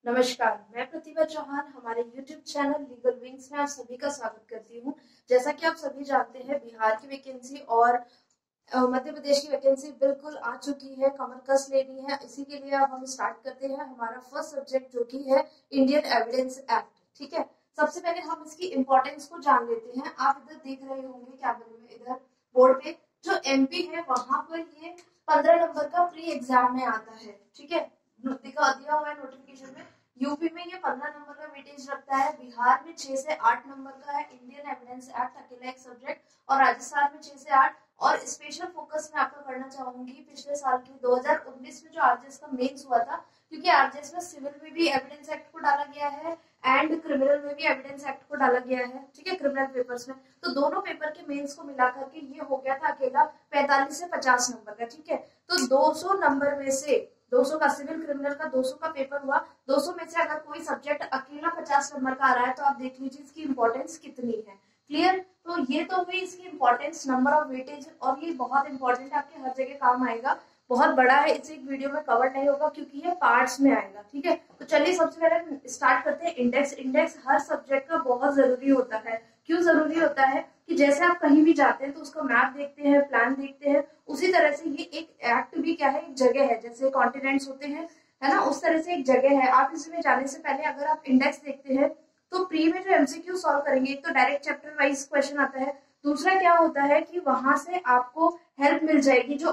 नमस्कार, मैं प्रतिभा चौहान हमारे YouTube चैनल लीगल विंग्स में आप सभी का स्वागत करती हूँ। जैसा कि आप सभी जानते हैं, बिहार की वैकेंसी और मध्य प्रदेश की वैकेंसी बिल्कुल आ चुकी है, कमर कस लेनी है। इसी के लिए अब हम स्टार्ट करते हैं हमारा फर्स्ट सब्जेक्ट जो कि है इंडियन एविडेंस एक्ट। ठीक है, सबसे पहले हम इसकी इंपॉर्टेंस को जान लेते हैं। आप इधर देख रहे होंगे कैमरे में, इधर बोर्ड पे जो MP है वहां पर ये 15 नंबर का प्री एग्जाम में आता है। ठीक है, दिया हुआ है नोटिफिकेशन में। यूपी में ये 15 नंबर का वेटेज रखता है, बिहार में 6 से 8 नंबर का है इंडियन एविडेंस एक्ट अकेला एक सब्जेक्ट, और राजस्थान में 6 से 8। और स्पेशल फोकस मैं आपका करना चाहूंगी पिछले साल के 2019 में जो आरजेएस का मेंस हुआ था, क्योंकि आरजेएस में सिविल में भी एविडेंस एक्ट को डाला गया है एंड क्रिमिनल में भी एविडेंस एक्ट को डाला गया है। ठीक है, क्रिमिनल पेपर्स में तो दोनों पेपर के मेंस को मिलाकर के ये हो गया था अकेला 45 से 50 नंबर का। ठीक है, तो 200 नंबर में से 200 का सिविल क्रिमिनल का 200 का पेपर हुआ, 200 में से अगर कोई सब्जेक्ट अकेला 50 नंबर का आ रहा है तो आप देख लीजिए इसकी इंपॉर्टेंस कितनी है। क्लियर? तो ये तो हुई इसकी इंपॉर्टेंस, नंबर ऑफ वेटेज, और ये बहुत इंपॉर्टेंट है, आपके हर जगह काम आएगा। बहुत बड़ा है, इसे एक वीडियो में कवर नहीं होगा क्योंकि ये पार्ट्स में आएगा। ठीक है, तो चलिए सबसे पहले स्टार्ट करते हैं इंडेक्स। इंडेक्स हर सब्जेक्ट का बहुत जरूरी होता है। क्यों जरूरी होता है कि जैसे आप कहीं भी जाते हैं तो उसका मैप देखते हैं, प्लान देखते हैं, उसी तरह से ये एक एक्ट भी क्या है, एक जगह है। जैसे कॉन्टिनेंट्स होते हैं, है ना, उस तरह से एक जगह है। आप इसमें जाने से पहले अगर आप इंडेक्स देखते हैं तो प्री में जो MCQ सॉल्व करेंगे, एक तो डायरेक्ट चैप्टर वाइज क्वेश्चन आता है, दूसरा क्या होता है कि वहां से आपको हेल्प मिल जाएगी। जो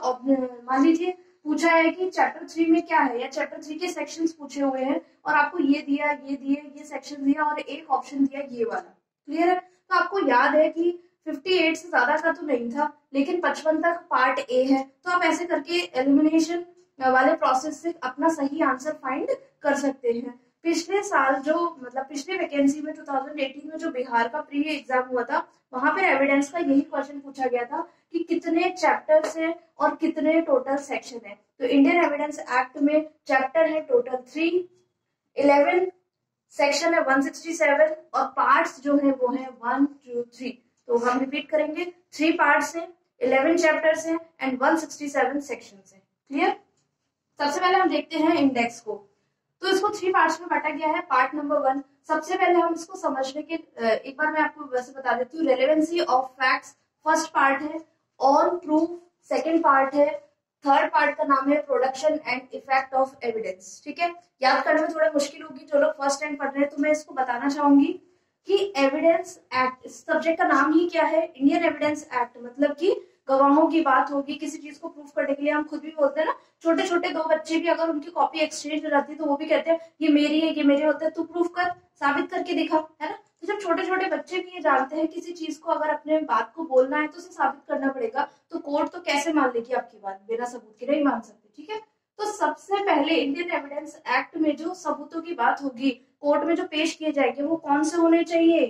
मान लीजिए पूछा है कि चैप्टर 3 में क्या है, या चैप्टर 3 के सेक्शंस पूछे हुए हैं और आपको ये दिया, ये दिए, ये सेक्शन दिया और एक ऑप्शन दिया ये वाला। क्लियर है? तो आपको याद है कि 58 से ज्यादा का तो नहीं था, लेकिन 55 तक पार्ट ए है, तो आप ऐसे करके एलिमिनेशन वाले प्रोसेस से अपना सही आंसर फाइंड कर सकते हैं। पिछले साल जो मतलब पिछले वैकेंसी में 2018 में जो बिहार का प्री एग्जाम हुआ था, वहां पर एविडेंस का यही क्वेश्चन पूछा गया था कि कितने चैप्टर्स हैं और कितने टोटल सेक्शन है। तो इंडियन एविडेंस एक्ट में चैप्टर है टोटल 3, 11 सेक्शन है 167, और पार्ट्स जो है वो है 1, 2, 3। तो हम रिपीट करेंगे, 3 पार्ट्स हैं, 11 चैप्टर्स हैं एंड 167 सेक्शंस हैं। क्लियर? सबसे पहले हम देखते हैं इंडेक्स को। तो इसको 3 पार्ट्स में बांटा गया है। पार्ट नंबर 1, सबसे पहले हम इसको समझने के एक बार मैं आपको वैसे बता देती हूँ। Relevancy of facts first part है, ऑन प्रूफ सेकंड पार्ट है, थर्ड पार्ट का नाम है production and effect of evidence. ठीक है, याद करने में थोड़ा मुश्किल होगी जो लोग फर्स्ट टाइम पढ़ रहे हैं, तो मैं इसको बताना चाहूंगी कि एविडेंस एक्ट, इस सब्जेक्ट का नाम ही क्या है, इंडियन एविडेंस एक्ट। मतलब कि गवाहों की बात होगी, किसी चीज को प्रूफ करने के लिए हम खुद भी बोलते हैं ना, छोटे छोटे 2 बच्चे भी अगर उनकी कॉपी एक्सचेंज हो जाती है तो वो भी कहते हैं ये मेरी है, ये मेरे होते हैं, तू प्रूफ कर, साबित करके दिखा, है ना। तो जब छोटे छोटे बच्चे भी ये जानते हैं किसी चीज को अगर अपने बात को बोलना है तो उसे साबित करना पड़ेगा, तो कोर्ट तो कैसे मान लेगी आपकी बात, बिना सबूत के नहीं मान सकती। ठीक है, तो सबसे पहले इंडियन एविडेंस एक्ट में जो सबूतों की बात होगी, कोर्ट में जो पेश किए जाएंगे, वो कौन से होने चाहिए,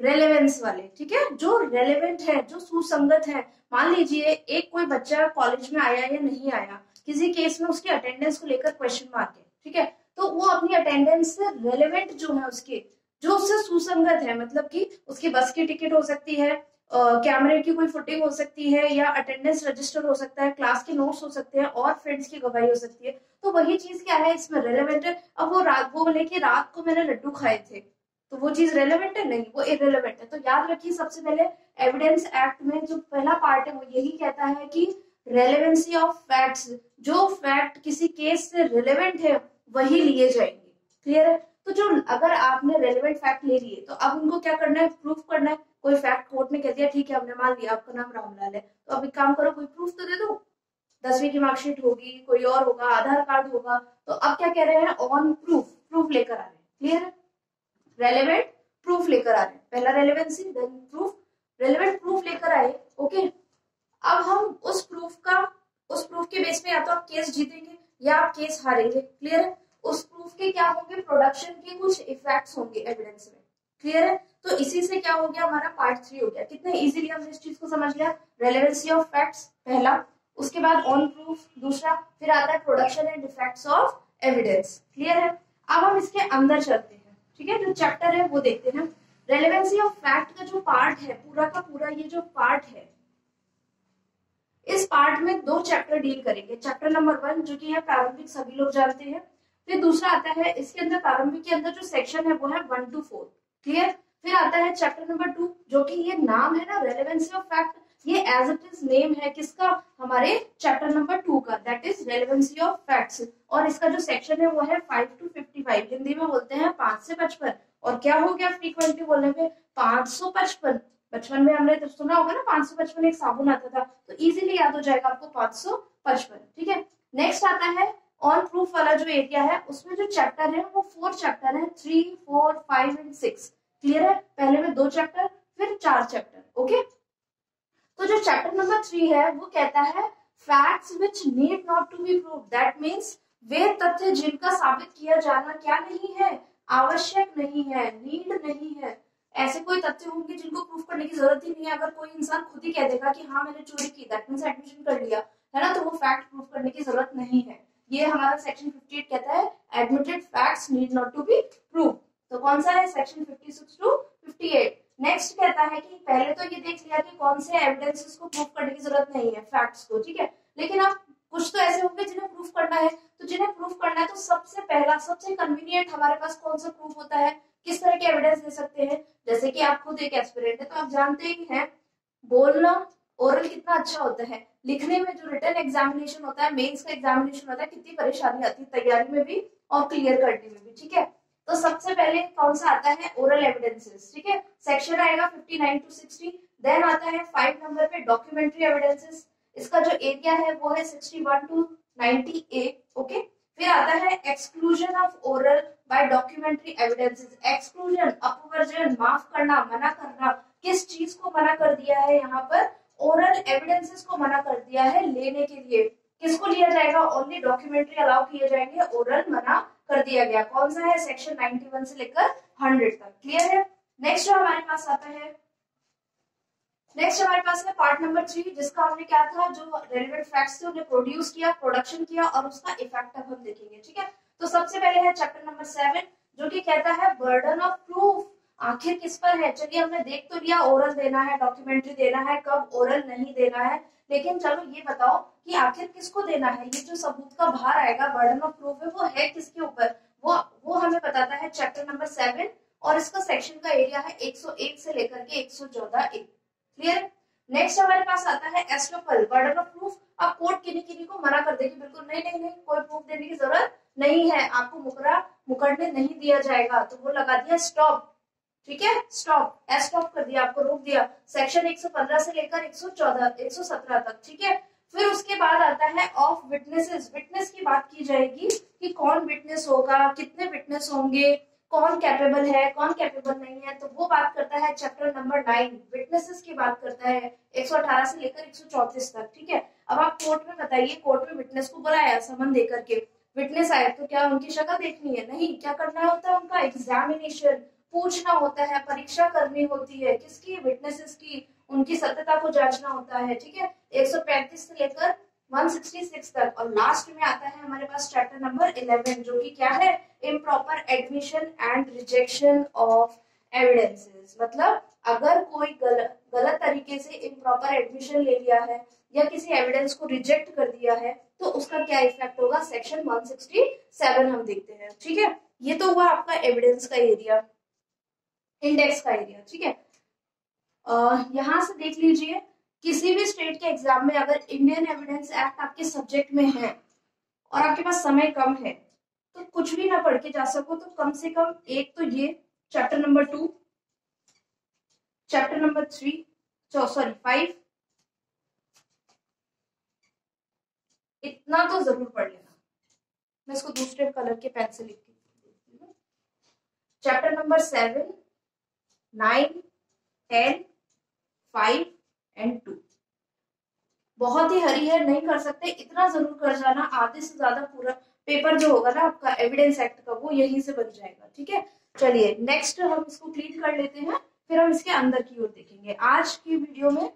रेलेवेंस वाले। ठीक है, जो रेलेवेंट है, जो सुसंगत है। मान लीजिए एक कोई बच्चा कॉलेज में आया या नहीं आया, किसी केस में उसकी अटेंडेंस को लेकर क्वेश्चन मार्क है। ठीक है, तो वो अपनी अटेंडेंस से रेलेवेंट जो है, उसके जो उससे सुसंगत है, मतलब कि उसकी बस की टिकट हो सकती है, कैमरे की कोई फुटेज हो सकती है, या अटेंडेंस रजिस्टर हो सकता है, क्लास के नोट्स हो सकते हैं, और फ्रेंड्स की गवाही हो सकती है। तो वही चीज क्या है इसमें, रेलेवेंट है। अब वो बोले कि रात को मैंने लड्डू खाए थे, तो वो चीज रेलेवेंट है? नहीं, वो इरेलेवेंट है। तो याद रखिए, सबसे पहले एविडेंस एक्ट में जो पहला पार्ट है वो यही कहता है कि रेलेवेंसी ऑफ फैक्ट्स, जो फैक्ट किसी केस से रिलेवेंट है वही लिए जाएंगे। क्लियर है? तो जो अगर आपने रेलेवेंट फैक्ट ले लिए तो अब उनको क्या करना है, प्रूफ करना है। कोई फैक्ट कोर्ट ने कह दिया, ठीक है हमने मान लिया आपका नाम रामलाल है, तो अब एक काम करो, कोई प्रूफ तो दे दो। 10वीं की मार्कशीट होगी, कोई और होगा, आधार कार्ड होगा। तो अब क्या कह रहे हैं, ऑन प्रूफ, प्रूफ लेकर आ रहे हैं। क्लियर है? रेलेवेंट प्रूफ लेकर आ रहे हैं, पहला relevancy then proof, relevant proof लेकर आए। ओके, अब हम उस प्रूफ के बेस पे या तो आप केस जीतेंगे या आप केस हारेंगे। क्लियर है? उस प्रूफ के क्या होंगे, प्रोडक्शन के कुछ इफेक्ट्स होंगे एविडेंस में। क्लियर है? तो इसी से क्या हो गया, हमारा पार्ट 3 हो गया। कितने इजीली हमने इस चीज को समझ लिया। रेलेवेंसी ऑफ फैक्ट्स पहला, उसके बाद ऑन प्रूफ दूसरा, फिर आता है production and effects of evidence. Clear है? अब हम इसके अंदर चलते हैं। ठीक है, जो चैप्टर है वो देखते हैं। रेलेवेंसी ऑफ फैक्ट का जो पार्ट है, पूरा का पूरा ये जो पार्ट है, इस पार्ट में 2 चैप्टर डील करेंगे। चैप्टर नंबर 1 जो कि है प्रारंभिक, सभी लोग जानते हैं। फिर दूसरा आता है इसके अंदर प्रारंभिक के अंदर जो सेक्शन है वो है 1 to 4। क्लियर। फिर आता है चैप्टर नंबर 2, जो कि ये नाम है ना रेलेवेंसी ऑफ फैक्ट, ये एज इट इज नेम है किसका, हमारे चैप्टर नंबर 2 का, that is relevancy of facts. और इसका जो सेक्शन है वो है 5 to 55, हिंदी में बोलते हैं 5 से 55। और क्या हो गया फ्रीक्वेंटली बोलने पे, 555। बचपन में हमने तो सुना होगा ना 555 एक साबुन आता था, तो इजीली याद हो जाएगा आपको 555। ठीक है। नेक्स्ट आता है ऑन प्रूफ वाला जो एरिया है, उसमें जो चैप्टर है वो 4 चैप्टर है, 3, 4, 5 एंड 6। क्लियर है। पहले में 2 चैप्टर, फिर 4 चैप्टर। ओके। तो जो चैप्टर नंबर 3 है वो कहता है facts which need not to be prove, that means वे तथ्य जिनका साबित किया जाना क्या नहीं है, आवश्यक नहीं है, नीड नहीं है। ऐसे कोई तथ्य होंगे जिनको प्रूफ करने की जरूरत ही नहीं है। अगर कोई इंसान खुद ही कह देगा कि हाँ मैंने चोरी की, दैट मीन्स एडमिशन कर लिया है ना, तो वो फैक्ट प्रूफ करने की जरूरत नहीं है। ये हमारा सेक्शन 58 कहता है admitted facts need not to be prove. तो कौन सा है, सेक्शन 56 to 58। नेक्स्ट कहता है कि पहले तो ये देख लिया कि कौन से एविडेंसेस को प्रूफ करने की जरूरत नहीं है, फैक्ट्स को। ठीक है। लेकिन अब कुछ तो ऐसे होंगे जिन्हें प्रूफ करना है, तो जिन्हें प्रूफ करना है तो सबसे पहला सबसे कन्वीनियंट हमारे पास कौन सा प्रूफ होता है, किस तरह के एविडेंस दे सकते हैं। जैसे कि आप खुद एक एस्पिरेंट है तो आप जानते ही हैं बोलना ओरल कितना अच्छा होता है, लिखने में जो रिटन एग्जामिनेशन होता है, मेंस का एग्जामिनेशन होता है, कितनी परेशानी आती है तैयारी में भी और क्लियर करने में भी। ठीक है। तो सबसे पहले कौन सा आता है, ओरल एविडेंसेस। ठीक है। सेक्शन आएगा 59 to 60। देन आता है 5 नंबर पे डॉक्यूमेंट्री एविडेंसेस, इसका जो एरिया है वो है 61 to 98। ओके। फिर आता है exclusion of oral by documentary evidences. Exclusion, अपवर्जन, माफ करना, मना करना, किस चीज को मना कर दिया है यहाँ पर, ओरल एविडेंसेस को मना कर दिया है लेने के लिए। किसको लिया जाएगा, ओनली डॉक्यूमेंट्री अलाउ किए जाएंगे, ओरल मना कर दिया गया। कौन सा है, सेक्शन 91 से लेकर 100 तक। क्लियर है। नेक्स्ट हमारे पास आता है, नेक्स्ट हमारे पास है पार्ट नंबर 3, जिसका हमने क्या था, जो रेलेवेंट फैक्ट्स थे उन्हें प्रोड्यूस किया, प्रोडक्शन किया और उसका इफेक्ट अब हम देखेंगे। ठीक है। तो सबसे पहले है चैप्टर नंबर 7, जो कि कहता है बर्डन ऑफ प्रूफ, आखिर किस पर है। चलिए हमने देख तो लिया ओरल देना है, डॉक्यूमेंट्री देना है, कब ओरल नहीं देना है, लेकिन चलो ये बताओ कि आखिर किसको देना है। ये जो सबूत का भार आएगा, बर्डन ऑफ प्रूफ है, वो है किसके ऊपर, वो हमें बताता है चैप्टर नंबर 7। और इसका सेक्शन का एरिया है 101 से लेकर के 114A। क्लियर। नेक्स्ट हमारे पास आता है एस्टोपल, बर्डन ऑफ प्रूफ। अब कोर्ट किन्हीं को मना कर देगी, बिल्कुल नहीं नहीं नहीं, कोई प्रूफ देने की जरूरत नहीं है, आपको मुकरने नहीं दिया जाएगा, तो वो लगा दिया स्टॉप। ठीक है, स्टॉप, स्टॉप कर दिया, आपको रोक दिया। सेक्शन 115 से लेकर 117 तक। ठीक है। फिर उसके बाद आता है ऑफ विटनेसेस, विटनेस की बात की जाएगी कि कौन विटनेस होगा, कितने विटनेस होंगे, कौन कैपेबल है, कौन कैपेबल नहीं है, तो वो बात करता है चैप्टर नंबर 9, विटनेसेस की बात करता है 118 से लेकर 134 तक। ठीक है। अब आप कोर्ट में बताइए, कोर्ट में विटनेस को बुलाया समन देकर के, विटनेस आए तो क्या उनकी शक्ल देखनी है, नहीं, क्या करना होता है, उनका एग्जामिनेशन पूछना होता है, परीक्षा करनी होती है, किसकी, विटनेसेस की, उनकी सत्यता को जांचना होता है। ठीक है। 135 से लेकर 166 तक। और लास्ट में आता है हमारे पास चैप्टर नंबर 11, जो कि क्या है, improper admission and rejection of evidences. मतलब अगर कोई गलत तरीके से इम्प्रॉपर एडमिशन ले लिया है या किसी एविडेंस को रिजेक्ट कर दिया है, तो उसका क्या इफेक्ट होगा, सेक्शन 167 हम देखते हैं। ठीक है। ये तो हुआ आपका एविडेंस का एरिया, इंडेक्स का एरिया। ठीक है। यहां से देख लीजिए, किसी भी स्टेट के एग्जाम में अगर इंडियन एविडेंस एक्ट आपके सब्जेक्ट में है और आपके पास समय कम है, तो कुछ भी ना पढ़ के जा सको तो कम से कम एक तो ये चैप्टर नंबर 2, चैप्टर नंबर 3, 5, इतना तो जरूर पढ़ लेना। मैं इसको दूसरे कलर के पेन से लिख के, चैप्टर नंबर 7, 9, 10, 5 एंड 2 बहुत ही हरी है, नहीं कर सकते, इतना जरूर कर जाना। आधे से ज्यादा पूरा पेपर जो होगा ना आपका एविडेंस एक्ट का, वो यहीं से बन जाएगा। ठीक है। चलिए नेक्स्ट हम इसको क्लीन कर लेते हैं, फिर हम इसके अंदर की ओर देखेंगे। आज की वीडियो में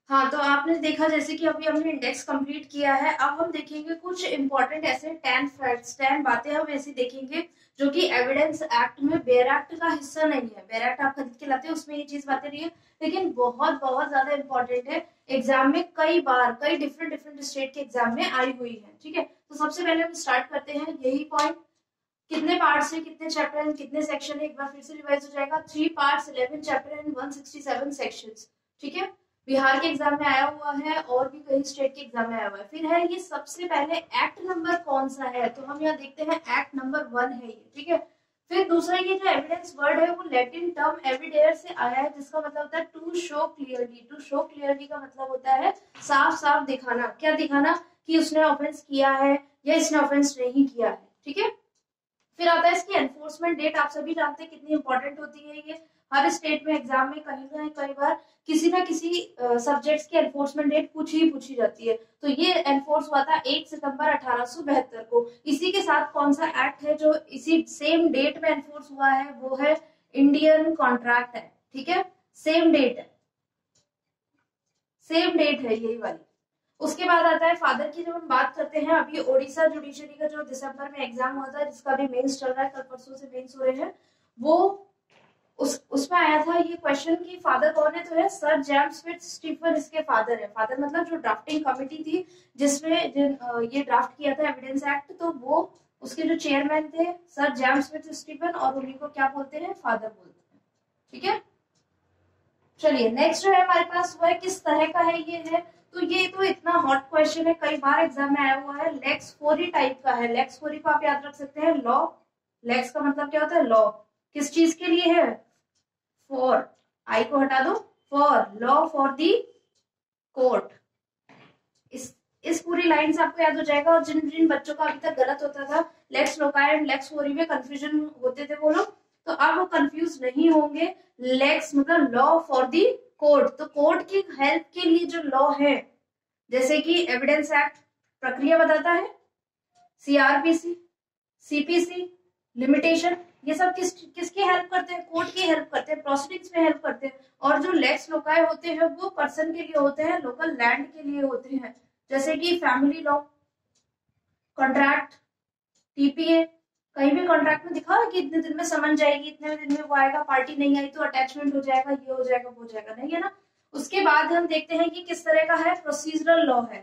हाँ, तो आपने देखा जैसे कि अभी हमने इंडेक्स कंप्लीट किया है। अब हम देखेंगे कुछ इंपॉर्टेंट ऐसे 10 फैक्ट्स, 10 बातें हम ऐसी देखेंगे जो कि एविडेंस एक्ट में, बेयर एक्ट का हिस्सा नहीं है। बेयर एक्ट आप खरीद के लाते हैं, उसमें ये चीज बातें नहीं है, लेकिन बहुत बहुत ज्यादा इंपॉर्टेंट है। एग्जाम में कई बार, कई डिफरेंट डिफरेंट स्टेट के एग्जाम में आई हुई है। ठीक है, तो सबसे पहले हम स्टार्ट करते हैं यही पॉइंट। कितने पार्ट्स है, कितने चैप्टर एंड कितने सेक्शन है, एक बार फिर से रिवाइज हो जाएगा। 3 पार्ट्स, 11 चैप्टर एंड 167 सेक्शंस। ठीक है, बिहार के एग्जाम में आया हुआ है और भी कई स्टेट के एग्जाम में आया हुआ है। फिर है ये सबसे पहले एक्ट नंबर कौन सा है, तो हम यहाँ देखते हैं एक्ट नंबर 1 है ये। ठीक है, फिर दूसरा ये जो एविडेंस वर्ड है वो लैटिन टर्म एविडेयर से आया है, जिसका मतलब होता है to show clearly. To show clearly का मतलब होता है साफ साफ दिखाना। क्या दिखाना, कि उसने ऑफेंस किया है या इसने ऑफेंस नहीं किया है। ठीक है, फिर आता है इसकी एनफोर्समेंट डेट। आप सभी जानते हैं कितनी इंपॉर्टेंट होती है ये। हर स्टेट में एग्जाम में कहीं ना कई बार किसी ना किसी सब्जेक्ट्स की एनफोर्समेंट डेट पूछी जाती है। तो ये एनफोर्स हुआ था 1 सितंबर 1872 को। इसी के साथ कौन सा एक्ट है जो इसी सेम डेट में एनफोर्स हुआ है, वो है इंडियन कॉन्ट्रैक्ट है। ठीक है, सेम डेट है, सेम डेट है यही वाली। उसके बाद आता है फादर की। जब हम बात करते हैं, अभी ओडिशा जुडिशरी का जो दिसंबर में एग्जाम हुआ था, जिसका भी मेंस चल रहा है, कल परसों से मेंस हो रहे हैं, वो उसमें आया था ये क्वेश्चन कि फादर कौन है, तो है सर जेम्स फिट्ज स्टीफन इसके फादर है। फादर मतलब जो ड्राफ्टिंग कमिटी थी जिसमें ये ड्राफ्ट किया था एविडेंस एक्ट, तो वो उसके जो चेयरमैन थे सर जेम्स फिट्ज स्टीफन, और उन्हीं को क्या बोलते हैं, फादर बोलते हैं। ठीक है, चलिए नेक्स्ट जो है हमारे पास वो है किस तरह का है ये है। तो ये तो इतना हॉट क्वेश्चन है, कई बार एग्जाम में आया हुआ है। लेक्स फोरी टाइप का है। लेक्स फोरी को आप याद रख सकते हैं, लॉ। लेक्स का मतलब क्या होता है, लॉ। किस चीज के लिए है, फॉर, आई को हटा दो, for law for the court. इस पूरी लाइन से आपको याद हो जाएगा। और जिन जिन बच्चों का अभी तक गलत होता था, लेक्स लोकाय एंड लेक्स फोरी में कंफ्यूजन होते थे वो लोग, तो अब वो कंफ्यूज नहीं होंगे। लेक्स मतलब लॉ फॉर दी कोर्ट, तो कोर्ट की हेल्प के लिए जो लॉ है, जैसे कि एविडेंस एक्ट प्रक्रिया बताता है, सीआरपीसी, सीपीसी, लिमिटेशन, ये सब किसकी हेल्प करते हैं, कोर्ट की हेल्प करते हैं, प्रोसीडिंग्स में हेल्प करते हैं। और जो लेक्स लोकाय होते हैं वो पर्सन के लिए होते हैं, लोकल लैंड के लिए होते हैं, जैसे कि फैमिली लॉ, कॉन्ट्रैक्ट, टीपीए। कहीं भी कॉन्ट्रैक्ट में दिखा कि इतने दिन में समन जाएगी, इतने दिन में वो आएगा, पार्टी नहीं आई तो अटैचमेंट हो जाएगा, ये हो जाएगा, वो हो जाएगा, नहीं है ना। उसके बाद हम देखते हैं कि किस तरह का है, प्रोसीजरल लॉ है।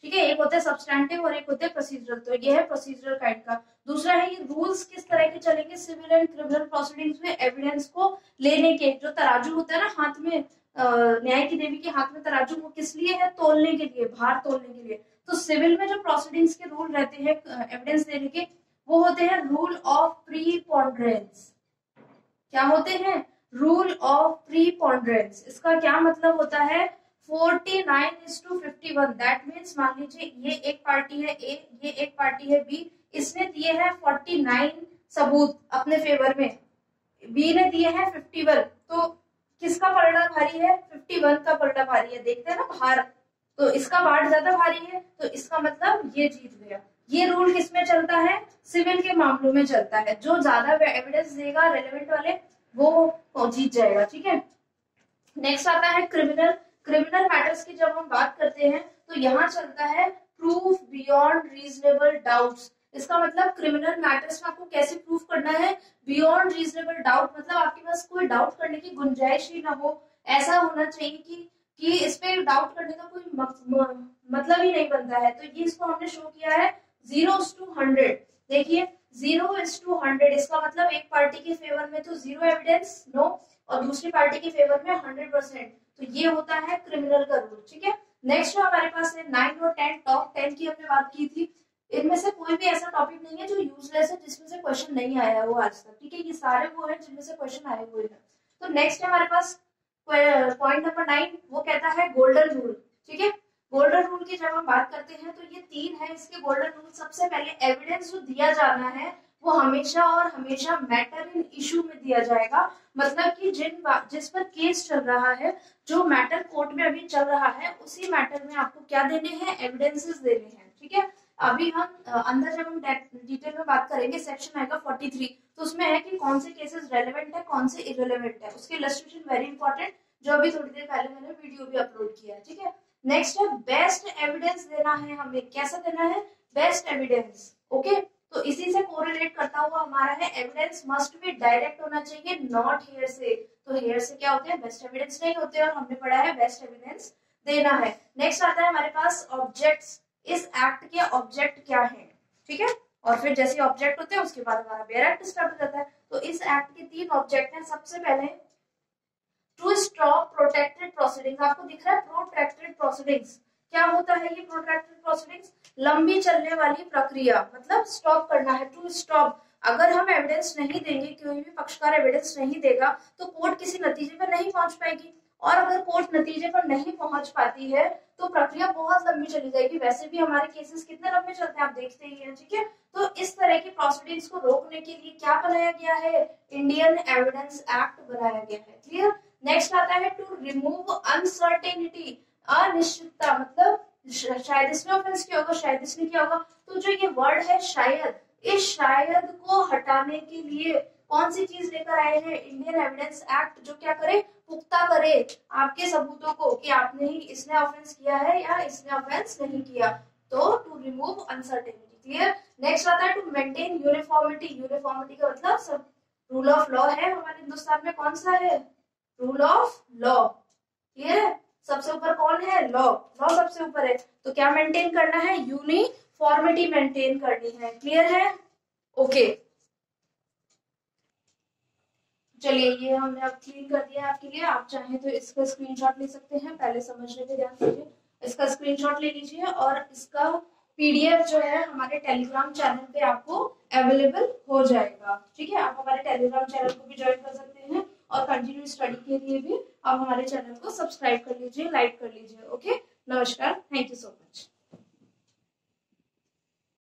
ठीक है, एक होता है सब्सटैंटिव और एक होता है प्रोसीजरल, तो ये है प्रोसीजरल काइंड का। दूसरा है ये रूल्स किस तरह के चलेंगे सिविल एंड क्रिमिनल प्रोसीडिंग्स में एविडेंस को लेने के। जो तराजू होता है ना हाथ में, न्याय की देवी के हाथ में तराजू, वो किस लिए है, तोलने के लिए, भार तोलने के लिए। तो सिविल में जो प्रोसीडिंग्स के रूल रहते हैं एविडेंस देने के, वो होते हैं रूल ऑफ प्रीपोंडरेंस। क्या होते हैं, रूल ऑफ प्रीपोंडरेंस। इसका क्या मतलब होता है, 49:51। दैट मीन्स मान लीजिए ये एक पार्टी है ए, ये एक पार्टी है बी, इसने दिए हैं 49 सबूत अपने फेवर में, बी ने दिए हैं 51, तो किसका पलड़ा भारी है, 51 का पलड़ा भारी है। देखते हैं ना भार, तो इसका भार ज्यादा भारी है, तो इसका मतलब ये जीत गया। ये रूल किसमें चलता है, सिविल के मामलों में चलता है। जो ज्यादा एविडेंस देगा रेलेवेंट वाले, वो जीत जाएगा। ठीक है, नेक्स्ट आता है क्रिमिनल। क्रिमिनल मैटर्स की जब हम बात करते हैं, तो यहाँ चलता है प्रूफ बियॉन्ड रीजनेबल डाउट्स। इसका मतलब क्रिमिनल मैटर्स में आपको कैसे प्रूफ करना है, बियॉन्ड रीजनेबल डाउट, मतलब आपके पास कोई डाउट करने की गुंजाइश ही ना हो। ऐसा होना चाहिए कि इस पे डाउट करने का कोई मतलब ही नहीं बनता है। तो ये इसको हमने शो किया है 0:100। देखिए 0:100, इसका मतलब एक पार्टी के फेवर में तो 0 एविडेंस, नो, और दूसरी पार्टी के फेवर में 100%। तो ये होता है क्रिमिनल का रूल। ठीक है, नेक्स्ट जो हमारे पास है 9 और 10, टॉप 10 की हमने बात की थी। इनमें से कोई भी ऐसा टॉपिक नहीं है जो यूजलेस है, जिसमें से क्वेश्चन नहीं आया हो आज तक। ठीक है, ये सारे वो है जिनमें से क्वेश्चन आए हुए हैं। तो नेक्स्ट है हमारे पास पॉइंट नंबर 9, वो कहता है गोल्डन रूल। ठीक है, गोल्डन रूल की जब हम बात करते हैं तो ये 3 है इसके गोल्डन रूल। सबसे पहले एविडेंस जो दिया जाना है वो हमेशा और हमेशा मैटर इन इशू में दिया जाएगा। मतलब कि जिस पर केस चल रहा है, जो मैटर कोर्ट में अभी चल रहा है, उसी मैटर में आपको क्या देने हैं, एविडेंसेस देने हैं। ठीक है, अभी हम अंदर जब हम डिटेल में बात करेंगे, सेक्शन आएगा 43, तो उसमें है कि कौन से केसेस रेलेवेंट है, कौन से इरेलेवेंट है। उसके इलस्ट्रेशन वेरी इंपॉर्टेंट, जो अभी थोड़ी देर पहले मैंने वीडियो भी अपलोड किया है, ठीक है। नेक्स्ट है बेस्ट एविडेंस देना है हमें। कैसा देना है? Best evidence. ओके, तो इसी से कोरिलेट करता हुआ हमारा है एविडेंस मस्ट बी डायरेक्ट होना चाहिए, नॉट हेयर से। तो हेयर से क्या होते हैं? बेस्ट एविडेंस नहीं होते, और हमने पढ़ा है बेस्ट एविडेंस देना है। नेक्स्ट आता है हमारे पास ऑब्जेक्ट्स। इस एक्ट के ऑब्जेक्ट क्या है, ठीक है। और फिर जैसे ऑब्जेक्ट होते हैं उसके बाद हमारा बेयर एक्ट स्टार्ट हो जाता है। तो इस एक्ट के 3 ऑब्जेक्ट हैं। सबसे पहले टू स्टॉप प्रोटेक्टेड प्रोसीडिंग्स। आपको दिख रहा है प्रोट्रैक्टेड प्रोसीडिंग्स। क्या होता है ये प्रोट्रैक्टेड प्रोसीडिंग्स? लंबी चलने वाली प्रक्रिया, मतलब स्टॉप करना है, टू स्टॉप। अगर हम एविडेंस नहीं देंगे, कोई भी पक्षकार एविडेंस नहीं देगा, तो कोर्ट किसी नतीजे पर नहीं पहुंच पाएगी, और अगर कोर्ट नतीजे पर नहीं पहुंच पाती है तो प्रक्रिया बहुत लंबी चली जाएगी। वैसे भी हमारे केसेस कितने लंबे चलते हैं आप देखते ही हैं, ठीक है। तो इस तरह की प्रोसीडिंग्स को रोकने के लिए क्या बनाया गया है? इंडियन एविडेंस एक्ट बनाया गया है। क्लियर। नेक्स्ट आता है टू रिमूव अनसर्टेनिटी, अनिश्चितता, मतलब शायद इसने ऑफेंस किया होगा, शायद इसने किया होगा। तो जो ये वर्ड है शायद, इस शायद को हटाने के लिए कौन सी चीज लेकर आए हैं? इंडियन एविडेंस एक्ट, जो क्या करे? पुख्ता करे आपके सबूतों को कि आपने ही, इसने ऑफेंस किया है या इसने ऑफेंस नहीं किया। तो to remove uncertainty. Clear. Next आता है टू मेंटेन यूनिफॉर्मिटी। यूनिफॉर्मिटी का मतलब सब रूल ऑफ लॉ है हमारे हिंदुस्तान में। कौन सा है? Rule of law. क्लियर है। सबसे ऊपर कौन है? लॉ। लॉ सबसे ऊपर है, तो क्या मेंटेन करना है? यूनिफॉर्मिटी मेंटेन करनी है। क्लियर है? ओके, चलिए ये हमने अब क्लीन कर दिया आपके लिए। आप चाहें तो इसका स्क्रीनशॉट ले सकते हैं, पहले समझने पे ध्यान दीजिए। इसका स्क्रीनशॉट ले लीजिए, और इसका पीडीएफ जो है हमारे टेलीग्राम चैनल पे आपको अवेलेबल हो जाएगा, ठीक है। आप हमारे टेलीग्राम चैनल को भी ज्वाइन कर सकते हैं, और कंटिन्यू स्टडी के लिए भी आप हमारे चैनल को सब्सक्राइब कर लीजिए, लाइक कर लीजिए। ओके, नमस्कार, थैंक यू सो मच।